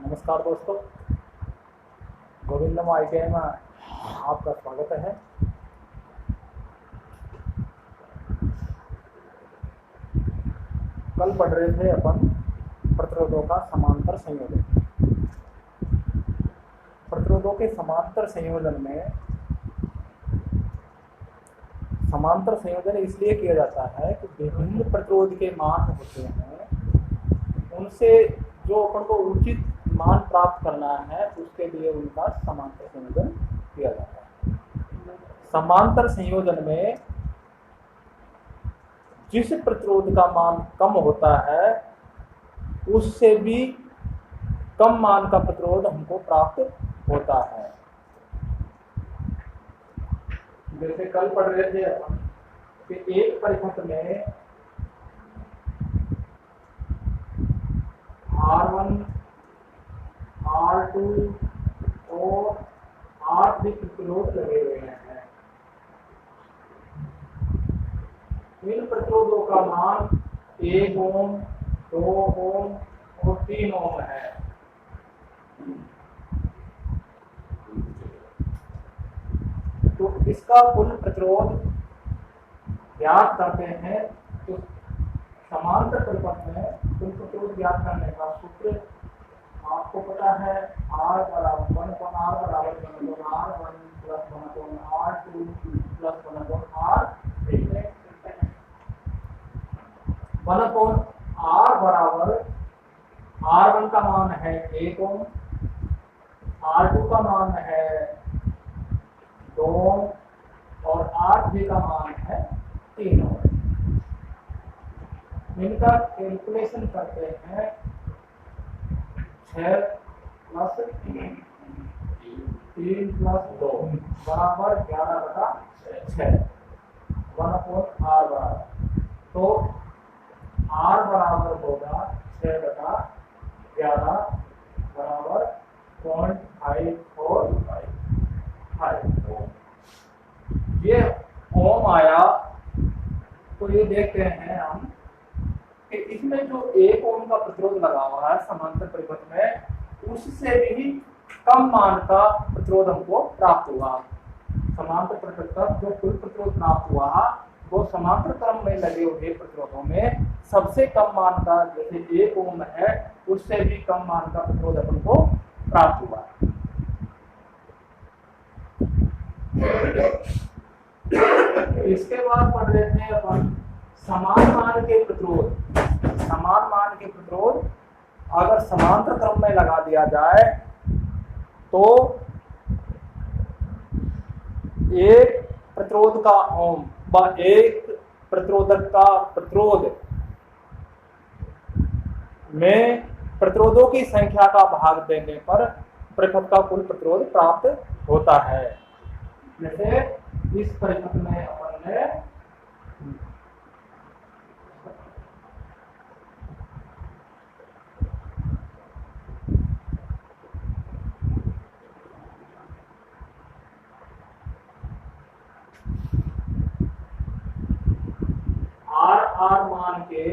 नमस्कार दोस्तों, गोविंदम ITI में आपका स्वागत है। कल पढ़ रहे थे अपन प्रतिरोधों का समांतर संयोजन। प्रतिरोधों के समांतर संयोजन में समांतर संयोजन इसलिए किया जाता है कि विभिन्न प्रतिरोध के मान होते हैं, उनसे जो अपन को उचित मान प्राप्त करना है उसके लिए उनका समांतर संयोजन किया जाता है। समांतर संयोजन में जिस प्रतिरोध का मान कम होता है उससे भी कम मान का प्रतिरोध हमको प्राप्त होता है। जैसे कल पढ़ रहे थे अपन कि एक परिपथ में R1, R2 और R3 प्रतिरोध लगे हुए हैं। इन प्रतिरोधों का मान 1 ओम, 2 ओम और 3 ओम है। तो इसका कुल प्रतिरोध ज्ञात करते हैं। तो समांतर परिपथ में कुल प्रतिरोध ज्ञात करने का सूत्र आपको पता है। R बराबर 1 R बराबर 1 R1 plus 1 R2 plus 1 R3 है। 1 R बराबर R1 का मान है 1 ओम, R2 का मान है 2 ओम और R3 का मान है 3 ओम। इनका कैलकुलेशन करते हैं। 6 प्लस 3 प्लस 2 बराबर 11/6 1/R बराबर। तो R बराबर होगा 6/11 बराबर 0.545। ये ओम आया। तो ये देखते हैं हम कि इसमें जो 1 ओम का प्रतिरोध लगा हुआ है समांतर परिपथ में, उससे भी कम मान का प्रतिरोध हमको प्राप्त हुआ। समांतर परिपथ का जो कुल प्रतिरोध प्राप्त हुआ वो समांतर क्रम में लगे हुए प्रतिरोधों में सबसे कम मान का, जैसे 1 ओम है, उससे भी कम मान का प्रतिरोध अपन को प्राप्त हुआ। इसके बाद पढ़ रहे थे अपन समान मान के प्रतिरोध। समान मान के प्रतिरोध अगर समांतर क्रम में लगा दिया जाए तो एक प्रतिरोध का ओम व एक प्रतिरोधक का प्रतिरोध में प्रतिरोधों की संख्या का भाग देने पर परिपथ का कुल प्रतिरोध प्राप्त होता है। जैसे इस परिपथ में अपन ने R मान के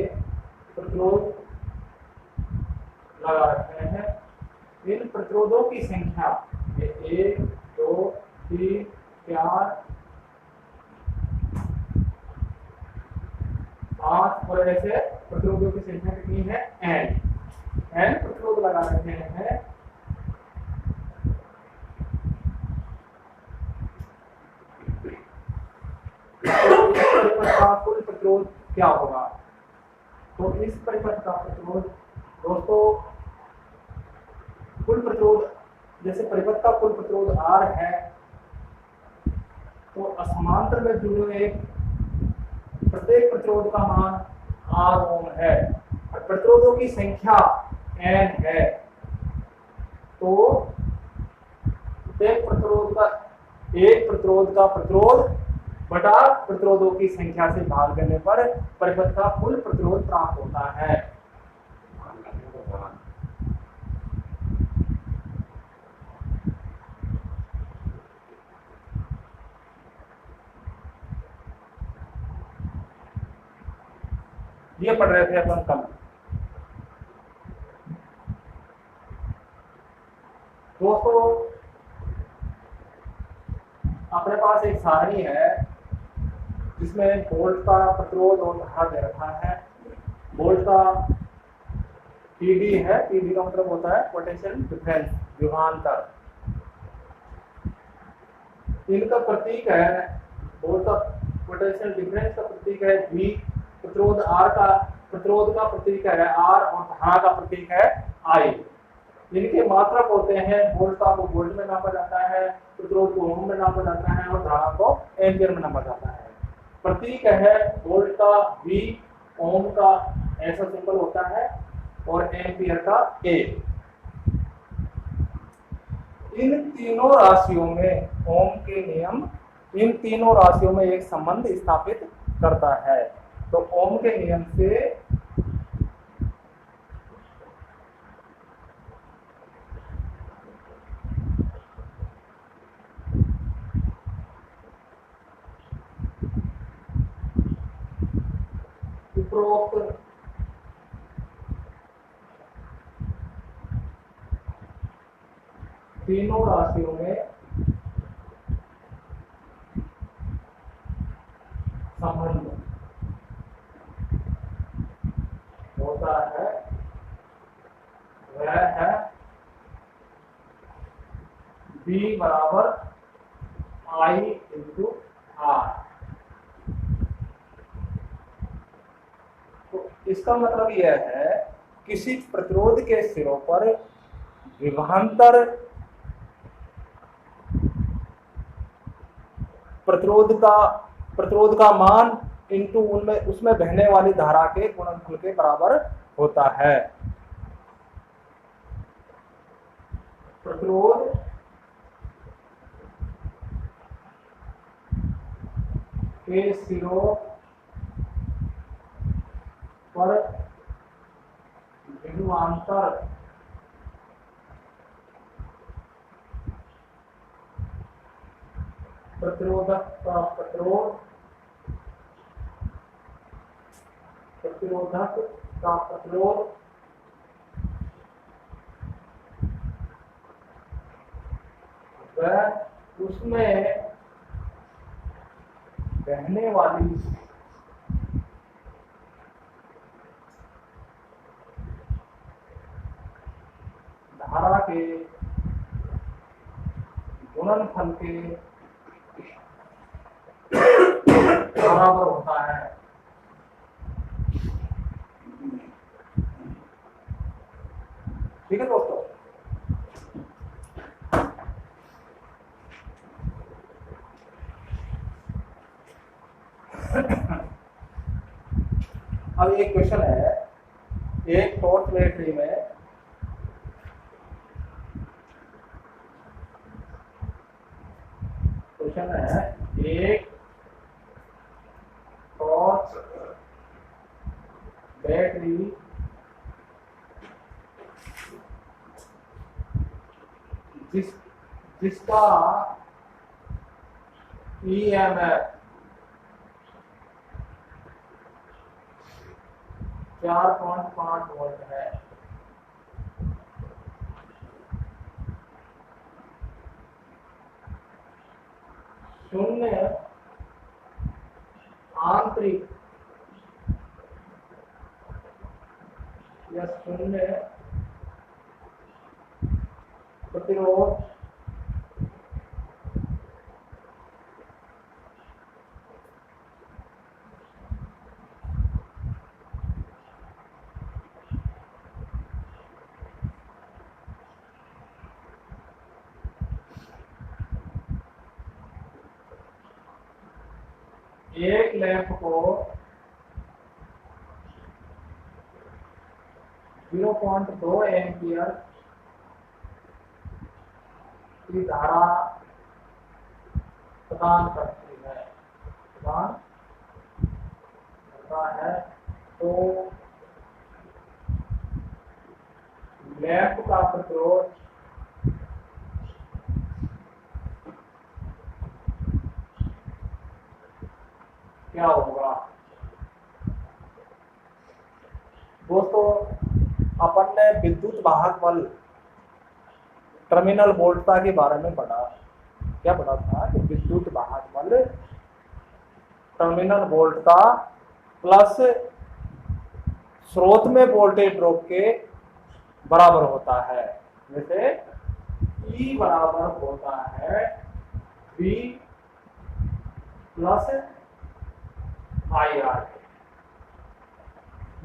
प्रतिरोध लगा रखे हैं। इन प्रतिरोधों की संख्या 1 2 3 4 5 और ऐसे प्रतिरोधों की संख्या कितनी है? n प्रतिरोध लगा रखे हैं। परिपथ का कुल प्रतिरोध क्या होगा? तो इस परिपथ का प्रतिरोध दोस्तों, कुल प्रतिरोध, जैसे परिपथ का कुल प्रतिरोध R है, तो समांतर में जुड़े हुए प्रत्येक प्रतिरोध का मान R ओम है और प्रतिरोधों की संख्या n है। तो एक प्रतिरोध का प्रतिरोध बटा प्रतिरोधों की संख्या से भाग देने पर परिपथ का कुल प्रतिरोध प्राप्त होता है। ये पढ़ रहे थे अपन कल। दोस्तों अपने पास एक सारणी है जिसमें वोल्ट का प्रतिरोध और धारा दे रखा है। वोल्ट का पीडी है, पीडी का मतलब होता है पोटेंशियल डिफरेंस, विभवांतर। इनका प्रतीक है, वोल्ट का पोटेंशियल डिफरेंस का प्रतीक है V, प्रतिरोध का प्रतीक है R और धारा का प्रतीक है I। इनके मात्रक होते हैं, वोल्ट को वोल्ट में नापा जाता है, प्रतिरोध को ओम में नापा जाता है और धारा को एम्पियर में नापा जाता है। प्रतीक है वोल्ट का V, ओम का ऐसा सिंबल होता है और एम्पियर का A। इन तीनों राशियों में ओम के नियम इन तीनों राशियों में एक संबंध स्थापित करता है। तो ओम के नियम से उपरोक्त तीनों राशियों में संबंध होता है, वह है B बराबर I इंटू R। तो इसका मतलब यह है किसी प्रतिरोध के सिरों पर विभवांतर प्रतिरोध का मान इंटू उसमें बहने वाली धारा के गुणनफल के बराबर होता है। प्रतिरोध के सिरों पर विभवांतर प्रतिरोधक का प्रतिरोध वह उसमें बहने वाली धारा के गुणनफल के बराबर होता है। ठीक है दोस्तों, अब एक क्वेश्चन है, एक टॉर्च बैटरी में क्वेश्चन है, एक टॉर्च बैटरी जिसका EMF 4.5 वोल्ट है, शून्य आंतरिक या शून्य प्रतिरोध एक लैंप को 0.2 एम्पियर की धारा प्रदान करती है, तो लैंप का प्रतिरोध क्या होगा। दोस्तों अपन ने विद्युत वाहक बल टर्मिनल वोल्टता के बारे में पढ़ा। क्या पढ़ा था कि विद्युत भाजबल टर्मिनल वोल्टता प्लस स्रोत में वोल्टेज ड्रॉप के बराबर होता है। जैसे E बराबर होता है V प्लस IR,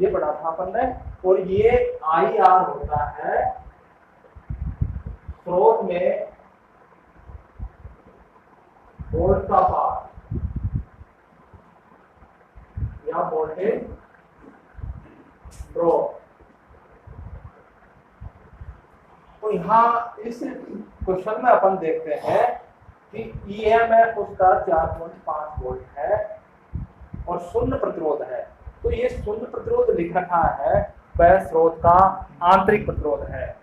ये पढ़ा था अपन ने। और ये IR होता है स्रोत में वोल्ट का पार या वोल्टेज ड्रॉप। तो यहाँ इस क्वेश्चन में अपन देखते हैं कि EMF उसका 4.5 वोल्ट है और शून्य प्रतिरोध है। तो ये शून्य प्रतिरोध लिख रखा है, वह स्रोत का आंतरिक प्रतिरोध है।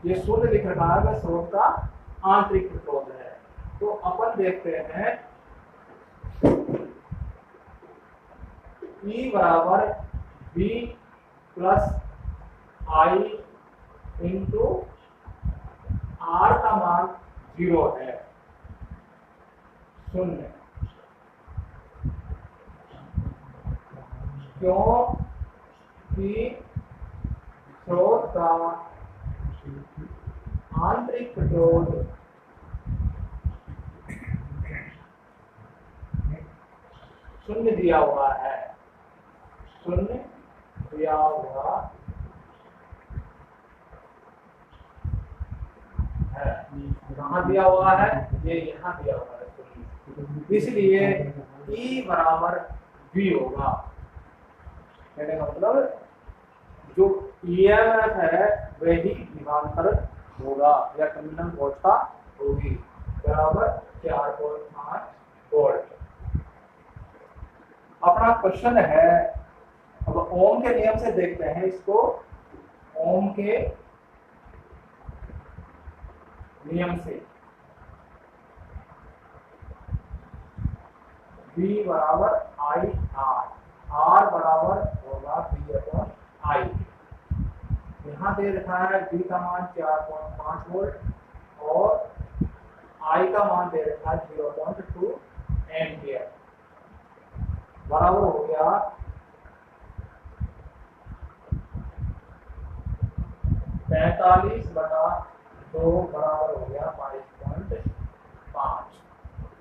ये शून्य लिख रखा है, वह स्रोत का आंतरिक प्रतिरोध है। तो अपन देखते हैं E बराबर V plus I into R का मान 0 है, शून्य। क्योंकि स्रोत का आंतरिक प्रतिरोध शून्य दिया हुआ है, शून्य दिया हुआ है। कहाँ दिया हुआ है? ये यहाँ दिया हुआ है, इसलिए E बराबर V होगा। कहने का मतलब जो EMF है वही विभवांतर होगा या टर्मिनल वोल्टता होगी, बराबर 4.5 वोल्ट। अपना क्वेश्चन है, अब ओम के नियम से देखते हैं इसको। ओम के नियम से V बराबर IR, R बराबर होगा V/I। यहाँ दे रखा है V का मान 4.5 वोल्ट और I का मान दे रखा है 0.2 एम्पियर, बराबर हो गया 45/2 बराबर हो गया 22.5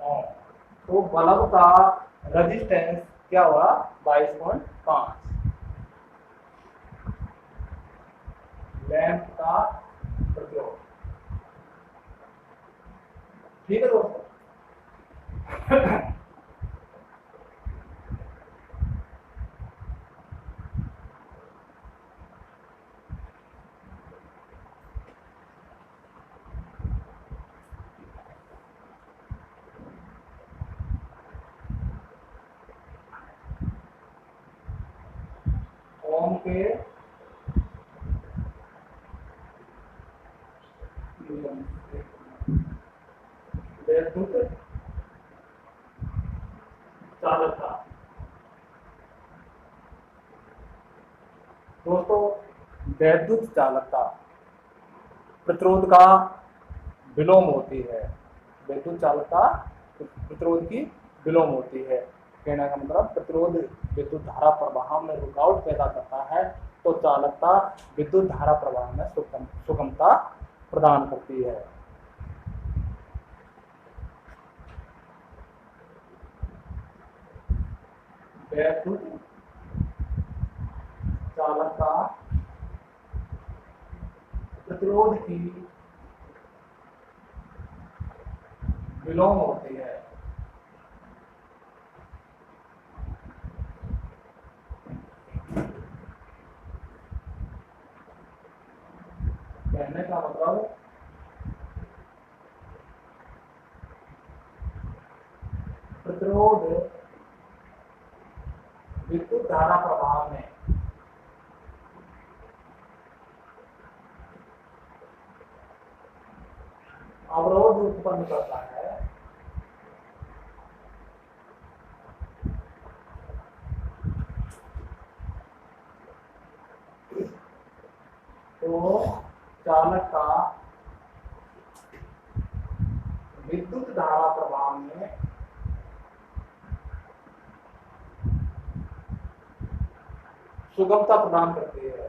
ओम। तो बल्ब का रेजिस्टेंस क्या हुआ? 22.5। लैंप का प्रतिरोध। ठीक है दोस्तों। ओम के वैद्युत चालकता। दोस्तों वैद्युत चालकता प्रतिरोध का विलोम होती है। वैद्युत चालकता प्रतिरोध की विलोम होती है। कहने का मतलब प्रतिरोध विद्युत धारा प्रवाह में रुकावट पैदा करता है, तो चालकता विद्युत धारा प्रवाह में सुगमता प्रदान करती है। वैद्युत चालकता प्रतिरोध की विलोम होती है। कहने का मतलब प्रतिरोध विद्युत धारा प्रवाह में अवरोध उत्पन्न करता है, तो चालक का विद्युत धारा प्रवाह में सुगमता प्रदान करती है।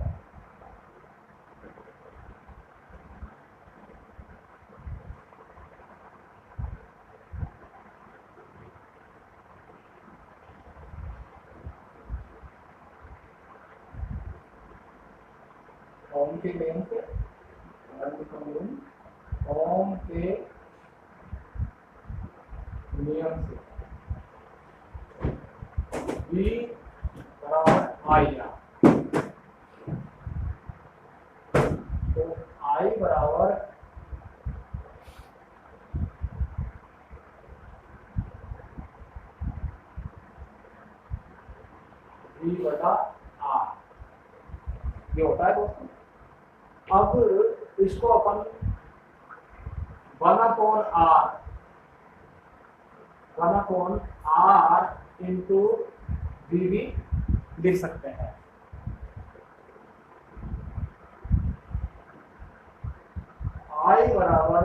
ओम के नियम से, ओम के नियम से V बराबर आई आर। तो I बराबर V बटा R ये होता है दोस्तों। अब इसको अपन 1/R इंटू वी भी लिख सकते हैं। I बराबर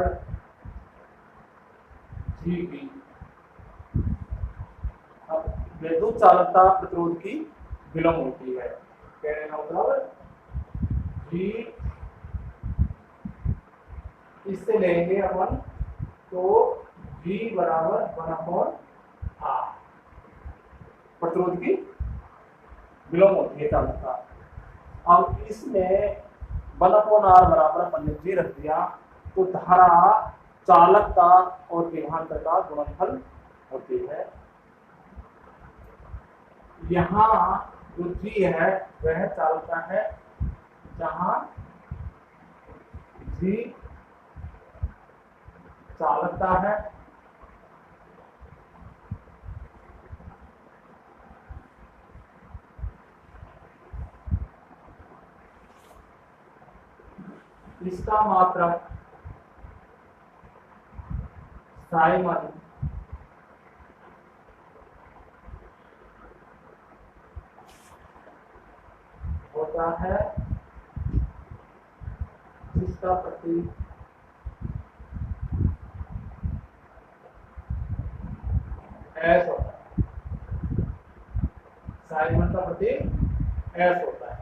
GV। अब विद्युत चालकता प्रतिरोध की विलोम होती है, कहने का मतलब G इससे लेंगे अपन तो V बराबर 1/R प्रतिरोध की विलोम होती है चालकता। अब इसमें 1/R बराबर अपन ने G रख दिया तो धारा चालकता और विभवांतर का गुणनफल होती है। यहाँ जो G है वह चालकता है, जहां G चालकता है, इसका मात्रक साइमन होता है, जिसका प्रतीक S होता है। साइमन का प्रतीक S होता है।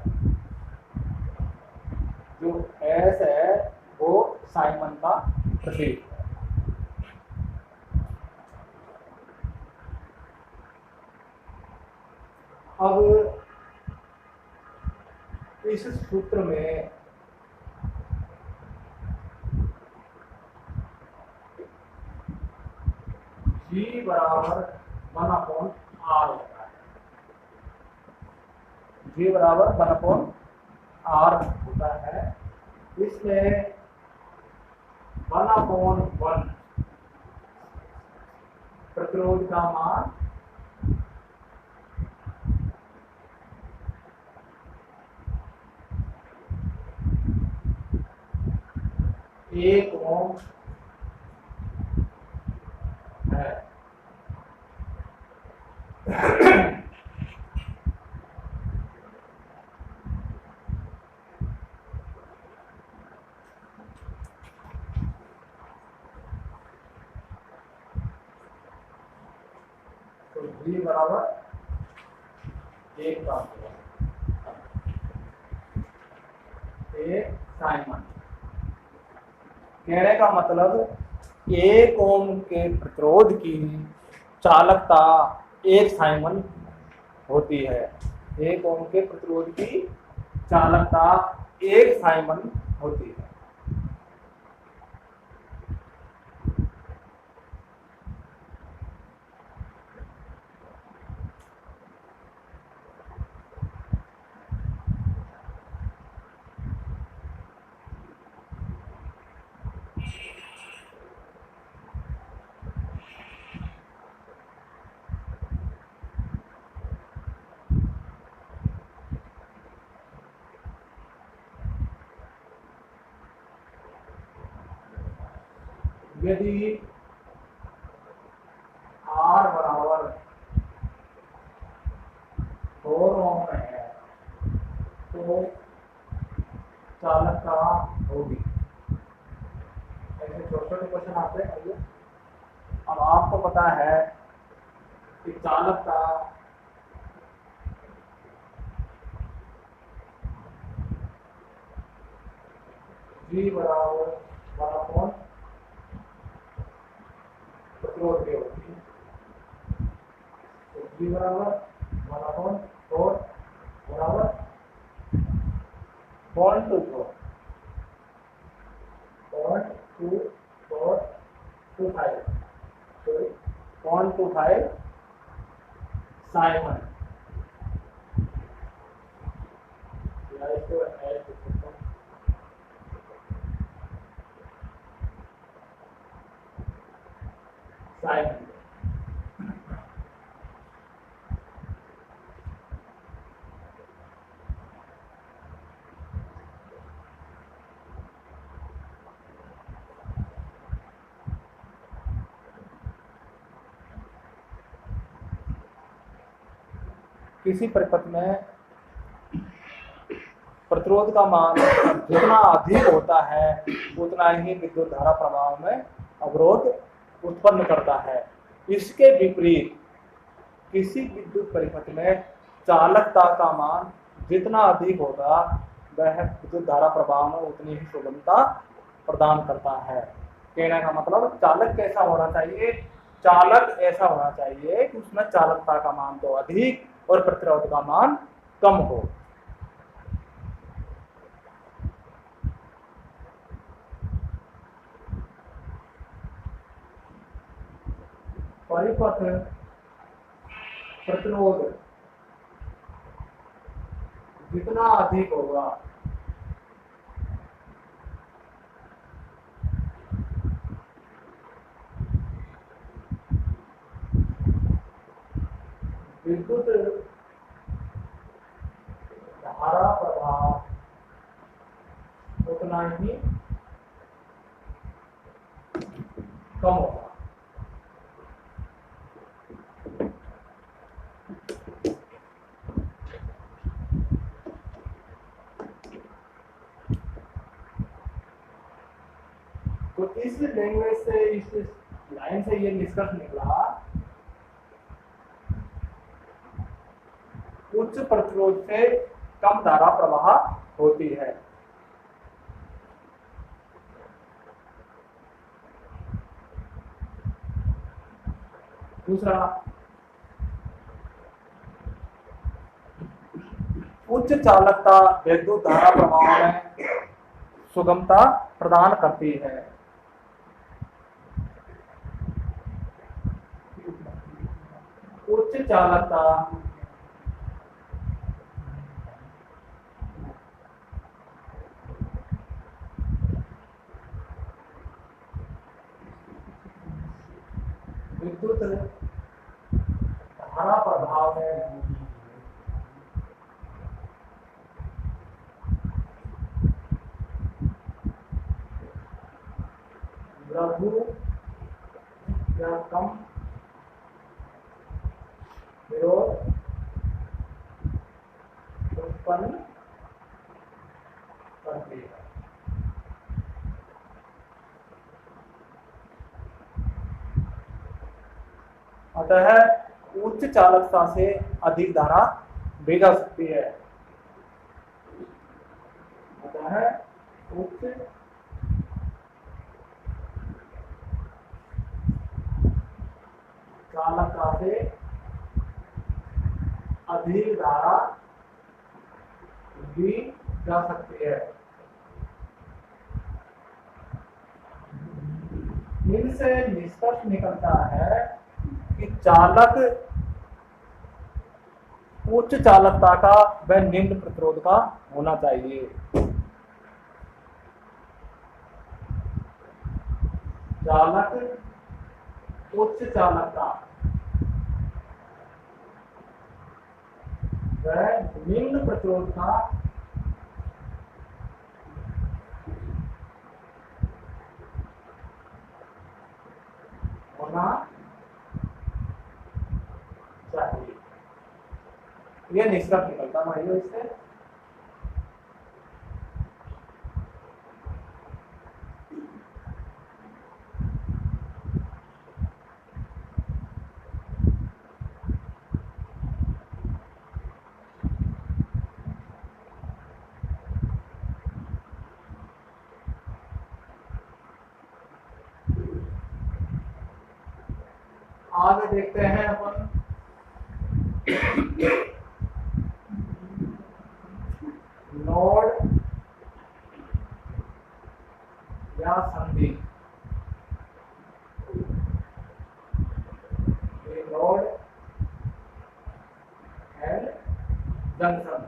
जो S है वो साइमन का प्रतीक है। अब इस सूत्र में G बराबर 1/R होता है। G बराबर 1/R होता है। इसमें 1/1 प्रतिरोध का मान 1 ओम है। तो G बराबर 1 का एक साइमन। कहने का मतलब 1 ओम के प्रतिरोध की चालकता 1 साइमन होती है। 1 ओम के प्रतिरोध की चालकता 1 साइमन होती है। यदि R बराबर 4 ओम है तो चालकता होगी। ऐसे छोटे छोटे क्वेश्चन आते हैं भैया। अब आपको पता है कि चालकता G बराबर 1/4 प्रतिरोध के होती है। तो G बराबर 1/4 बराबर 0.24 0.25 साइमन या इसको ऐड कर सकता हूं साइमन। किसी परिपथ में प्रतिरोध का मान जितना अधिक होता है उतना ही विद्युत धारा प्रवाह में अवरोध उत्पन्न करता है। इसके विपरीत किसी विद्युत परिपथ में चालकता का मान जितना अधिक होगा वह विद्युत धारा प्रवाह में उतनी ही सुगमता प्रदान करता है। कहने का मतलब चालक कैसा होना चाहिए? चालक ऐसा होना चाहिए कि उसमें चालकता का मान तो अधिक और प्रतिरोध का मान कम हो। परिपथ प्रतिरोध जितना अधिक होगा विद्युत धारा प्रवाह उतना ही कम होगा। तो इस लैंग्वेज से, इस लाइन से ये निष्कर्ष निकला उच्च प्रतिरोध से कम धारा प्रवाह होती है। दूसरा, उच्च चालकता विद्युत धारा प्रवाह में सुगमता प्रदान करती है। उच्च चालकता विद्युत धारा प्रवाह में लघु या कम विरोध उत्पन्न करती है। अतः उच्च चालकता से अधिक धारा बह जा सकती है। अतः उच्च चालकता से अधिक धारा दी जा सकती है। इनसे निष्कर्ष निकलता है कि चालक उच्च चालकता का व निम्न प्रतिरोध का होना चाहिए। चालक उच्च चालकता व निम्न प्रतिरोध का होना चाहिए। यह निष्कर्ष निकलता भाइयों इससे। देखते हैं अपन नोड या संधि। Node and junction.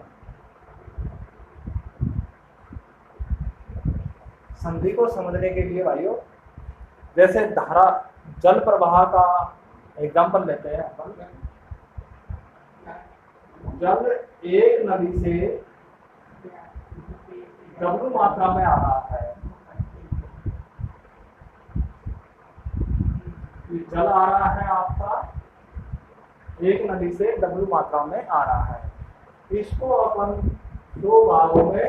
संधि को समझने के लिए भाइयों, जैसे धारा जल प्रवाह का एग्जांपल लेते हैं अपन। जल एक नदी से W मात्रा में आ रहा है, जल आ रहा है आपका एक नदी से W मात्रा में आ रहा है। इसको अपन दो भागों में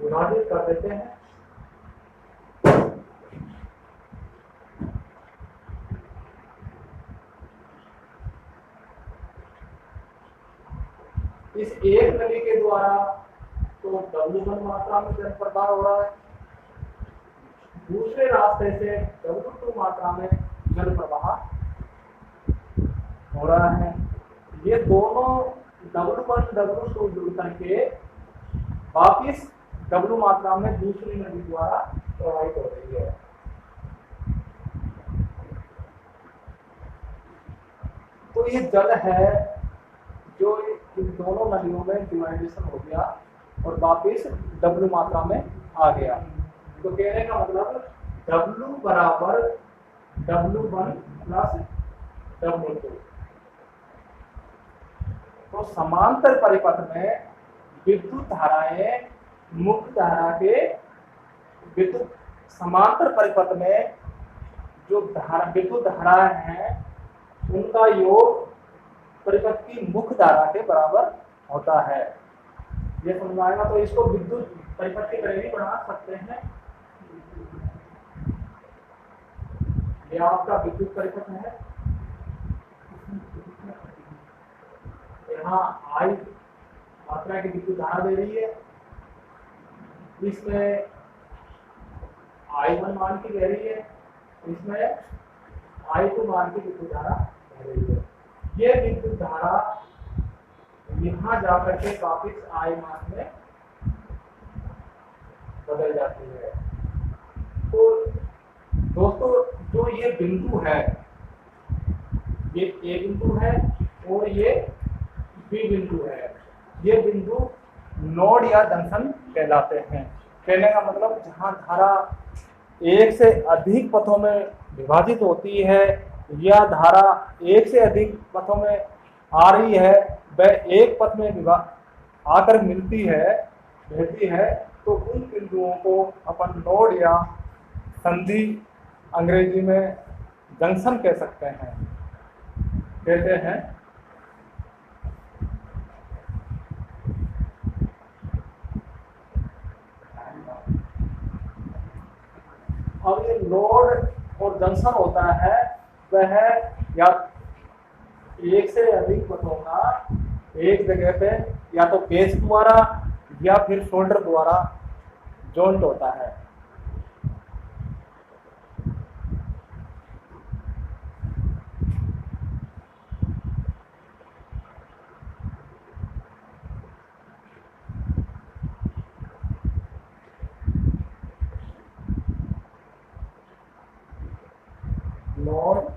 विभाजित कर देते हैं। इस एक नदी के द्वारा तो W1 मात्रा में जल प्रवाह हो रहा है, दूसरे रास्ते से W2 मात्रा में जल प्रवाह हो रहा है। ये दोनों W1 W2 जुड़ करके वापिस W मात्रा में दूसरी नदी द्वारा प्रवाहित हो रही है। तो ये जल है जो इन दोनों नदियों में डिवाइडेशन हो गया और वापिस W मात्रा में आ गया। तो कहने का मतलब W बराबर W1 प्लस W2। तो समांतर परिपथ में विद्युत धाराएं मुख्य धारा के विद्युत समांतर परिपथ में जो विद्युत धाराएं हैं उनका योग परिपथ की मुख्य धारा के बराबर होता है। ये समझ आएगा। तो इसको विद्युत परिपथ की तरह भी बना सकते हैं। ये आपका विद्युत परिपथ है, यहाँ I मात्रा की विद्युत धारा दे रही है, इसमें I1 मान की दे रही है, इसमें I2 मान की विद्युत धारा दे रही है। ये विद्युत धारा यहाँ जाकर के वापिस I मान में बदल जाती है। तो दोस्तों जो ये बिंदु है, ये A बिंदु है और ये B बिंदु है। ये बिंदु नोड या जंक्शन कहलाते हैं। कहने का मतलब जहाँ धारा एक से अधिक पथों में विभाजित होती है या धारा एक से अधिक पथों में आ रही है, वह एक पथ में आकर मिलती है, बहती है, तो उन बिंदुओं को अपन नोड या संधि अंग्रेजी में जंक्शन कह सकते हैं, कहते हैं। अब ये नोड और जंक्शन होता है वह या एक से अधिक पथों का एक जगह पे या तो पेच द्वारा या फिर शोल्डर द्वारा जॉइंट होता है। नोड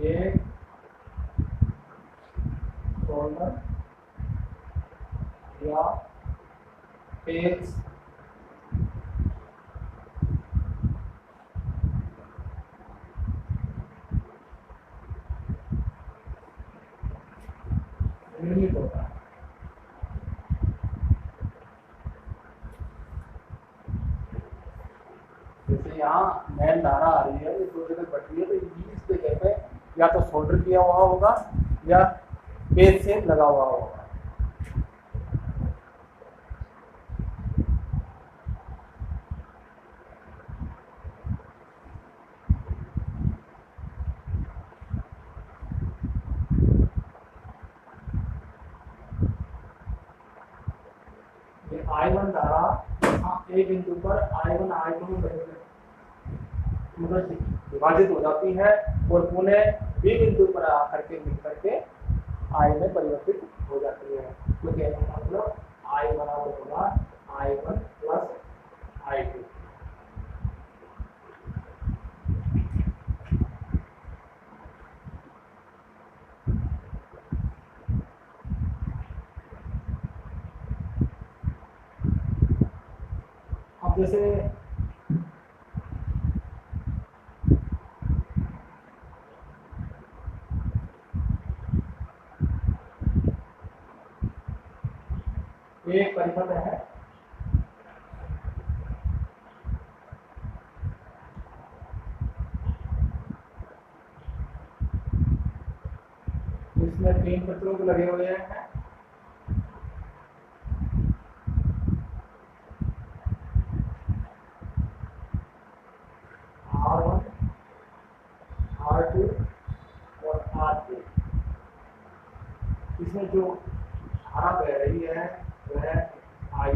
एक शोल्डर या पेच निर्मित होता है। जैसे यहाँ मेन धारा आ रही है, ये दो जगह बढ़ रही है, तो इस जगह पे या तो सोल्डर किया हुआ होगा या पेज से लगा हुआ होगा। ये I ए बिंदु पर I1 I2 में मतलब विभाजित हो जाती है और पुनः बी बिंदु पर आकर के मिल करके आई में परिवर्तित हो जाती है। तो कहने का मतलब आई बराबर होगा I1 प्लस I2। अब जैसे एक परिपथ है इसमें 3 प्रतिरोध लगे हुए हैं। R1, R2 और R3। इसमें जो धारा बह रही है वह I।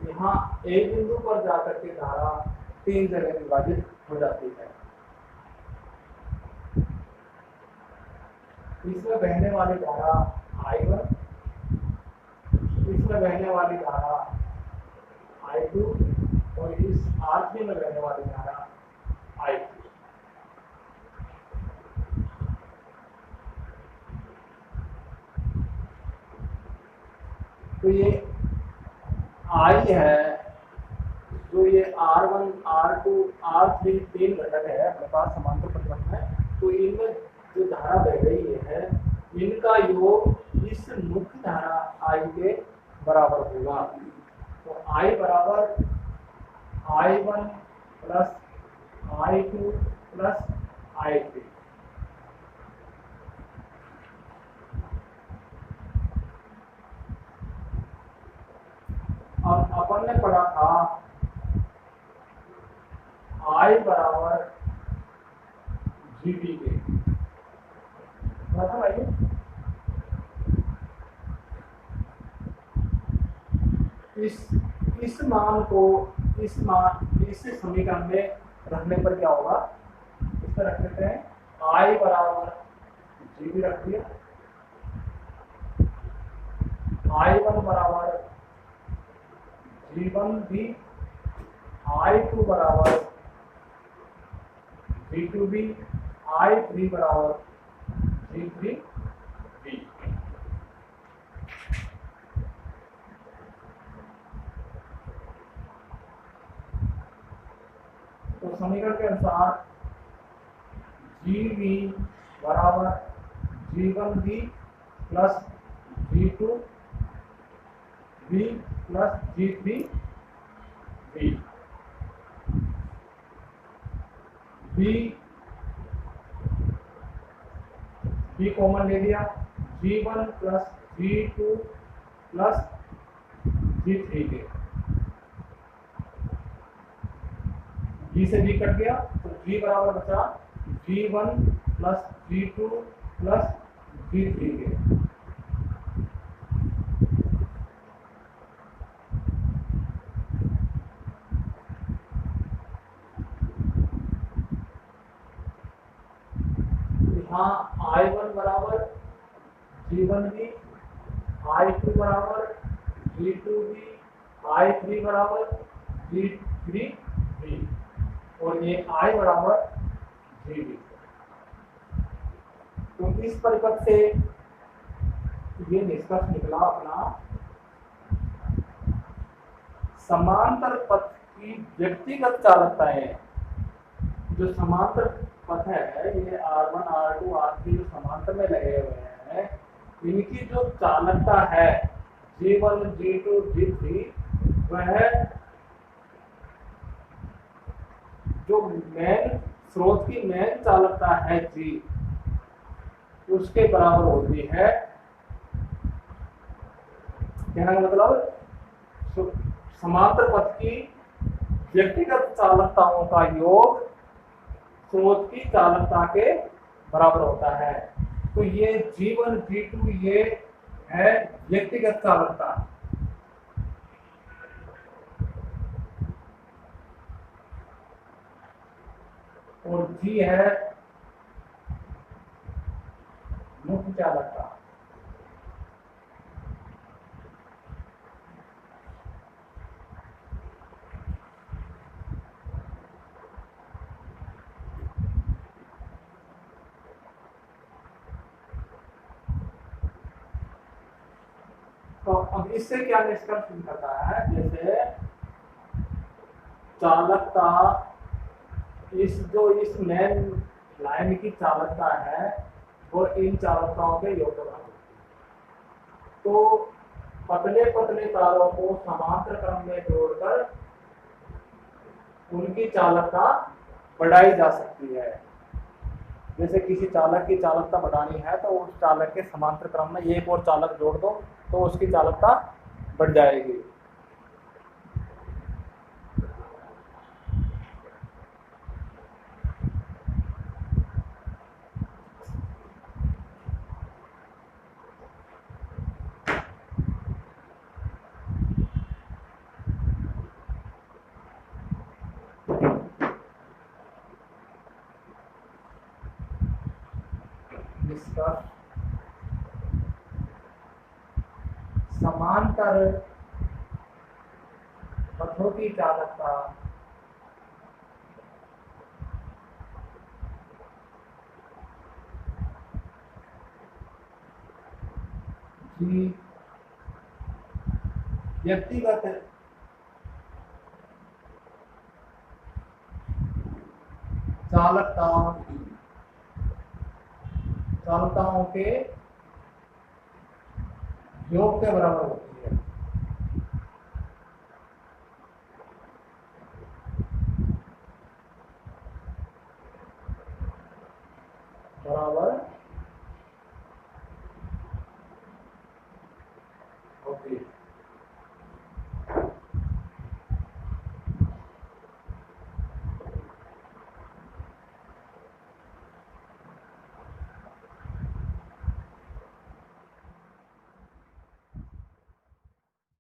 यहाँ एक बिंदु पर जाकर के धारा 3 जगह विभाजित हो जाती है। इसमें बहने वाली धारा I1, इसमें बहने वाली धारा I2 और इस R3 में बहने वाली धारा I3। तो ये I है, जो ये R1, R2, R3 3 घटक है अपने पास समांतर परिपथ में। तो इनमें जो धारा बह रही है इनका योग इस मुख्य धारा I के बराबर होगा। तो I बराबर I1 plus I2 plus I3। अब अपन ने पढ़ा था I बराबर GP के, पढ़ा था भाई। इस मान को इस समीकरण में रखने पर क्या होगा, इस पर रख देते हैं I बराबर GP रख दिया, I1 बराबर G1 भी, I2 बराबर G2 भी, I3 बराबर G3 भी। तो समीकरण के अनुसार GV बराबर G1 भी प्लस G2 भी प्लस G3 भी। बी कॉमन ले लिया, G1 plus G2 plus G3 के, G से B कट गया तो G बराबर बचा G1 plus G2 plus G3 के। यहाँ I1 बराबर G1 भी, I2 बराबर G2 भी, I3 बराबर G3 भी और ये I बराबर G भी। तो इस परिपथ से ये निष्कर्ष निकला अपना, समांतर पथ की व्यक्तिगत चालकताएं, जो समांतर पथ है ये R1, R2, R3 जो समांतर में लगे हुए हैं, इनकी जो चालकता है G1, G2, G3, वह जो मेन स्रोत की मेन चालकता है G, उसके बराबर होती है। कहने का मतलब समांतर पथ की व्यक्तिगत चालकताओं का योग स्रोत की चालकता के बराबर होता है। तो ये G1, G2 ये है व्यक्तिगत चालकता। और जी है मुख्य चालकता। तो अब इससे क्या निष्कर्ष निकलता है, जैसे चालकता इस मेन लाइन की चालकता है वो इन चालकताओं के योग बराबर होती है। तो पतले पतले तारों को समांतर क्रम में जोड़कर उनकी चालकता बढ़ाई जा सकती है। जैसे किसी चालक की चालकता बढ़ानी है तो उस चालक के समांतर क्रम में एक और चालक जोड़ दो तो उसकी चालकता बढ़ जाएगी। निष्कर्ष, समांतर पथों की चालकता जी व्यक्तिगत चालकताओं के योग के बराबर होती है।